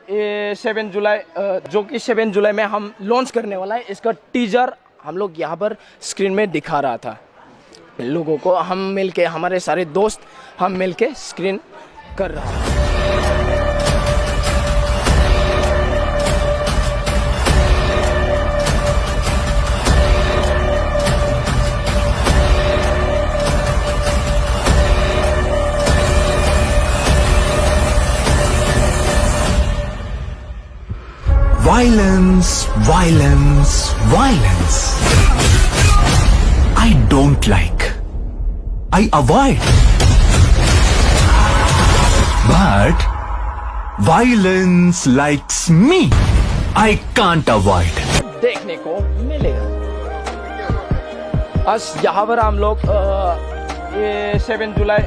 ये 7 जुलाई जो कि 7 जुलाई में हम लॉन्च करने वाला है, इसका टीजर हम लोग यहाँ पर स्क्रीन में दिखा रहा था लोगों को। हम मिलके, हमारे सारे दोस्त हम मिलके स्क्रीन कर रहा है। Violence, violence, violence. I don't like. I avoid. But violence likes me. I can't avoid. देखने को मिलेगा। आज यहाँ पर हम लोग ये 7 जुलाई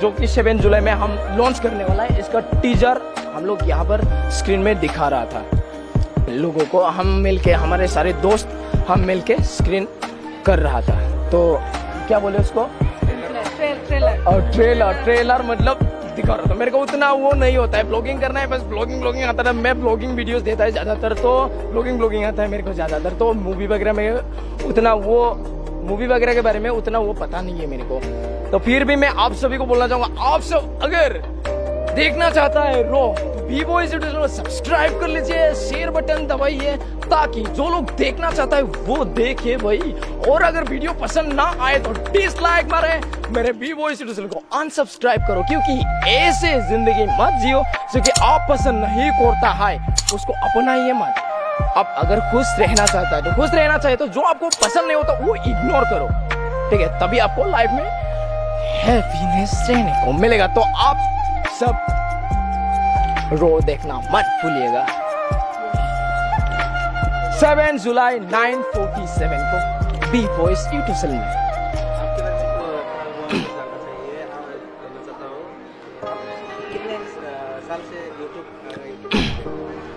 जो कि 7 जुलाई में हम लॉन्च करने वाला है, इसका टीजर हम लोग यहाँ पर स्क्रीन में दिखा रहा था लोगों को। हम मिलके, हमारे सारे दोस्त हम मिलके स्क्रीन कर रहा था। तो क्या बोले उसको, ट्रेलर मतलब दिखा रहा था। मेरे को उतना वो नहीं होता है, ब्लॉगिंग करना है बस, ब्लॉगिंग आता है। मैं ब्लॉगिंग वीडियोस देता है ज़्यादातर, तो ब्लॉगिंग आता है मेरे को ज़्यादातर। तो मूवी वगैरह में उतना मूवी वगैरह के बारे में उतना वो पता नहीं है मेरे को। तो फिर भी मैं आप सभी को बोलना चाहूँगा, आप सब अगर देखना चाहता है रो B-Boys यूट्यूब सब्सक्राइब कर लीजिए, शेयर बटन दबाइए ताकि जो लोग देखना चाहता है वो देखे भाई। और अगर वीडियो पसंद ना आए तो डिसलाइक मारे, मेरे B-Boys यूट्यूब को अनसब्सक्राइब करो, क्योंकि ऐसे जिंदगी मत जियो जो कि आप पसंद नहीं करता है उसको अपनाइए मत। आप अगर खुश रहना चाहता है तो खुश रहना चाहिए, तो जो आपको पसंद नहीं होता वो इग्नोर करो, ठीक है? तभी आपको लाइफ में हैप्पीनेस रहने को मिलेगा। तो आप सब रो देखना मत भूलिएगा। 7 जुलाई 9:47 को B-Boys यूट्यूब चैनल में।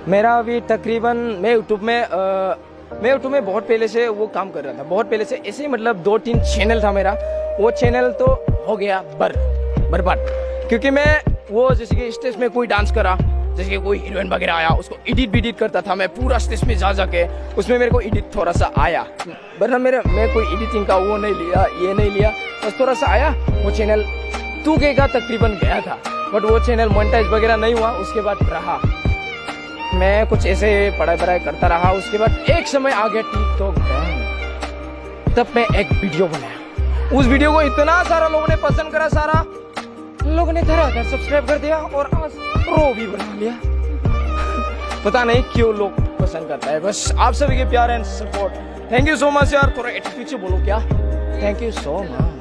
मेरा अभी तकरीबन मैं यूट्यूब में बहुत पहले से वो काम कर रहा था, बहुत पहले से ऐसे ही, मतलब 2-3 चैनल था मेरा। वो चैनल तो हो गया बर्बाद, क्योंकि मैं वो जैसे कि स्टेज में कोई डांस करा, जैसे कि कोई हीरोइन वगैरह आया, उसको एडिट करता था मैं पूरा स्टेज में जा के। उसमें मेरे को एडिट थोड़ा सा आया, वरना मैं कोई एडिटिंग का वो नहीं लिया, ये नहीं लिया, बस थोड़ा सा आया। वो चैनल 2K का तकरीबन गया था, बट वो चैनल मोनेटाइज वगैरह नहीं हुआ। उसके बाद रहा मैं कुछ ऐसे पढ़ाई करता रहा। उसके बाद एक समय आ गया टिकटॉक बैन, तब मैं एक वीडियो बनाया। उस वीडियो को इतना सारा लोगों ने पसंद करा, सारा लोगों ने धरा सब्सक्राइब कर दिया और आज रो भी बना लिया। पता नहीं क्यों लोग पसंद करता है, बस आप सभी के प्यार and support. Thank you so much यार। थोड़ा पीछे बोलो क्या, थैंक यू सो मच।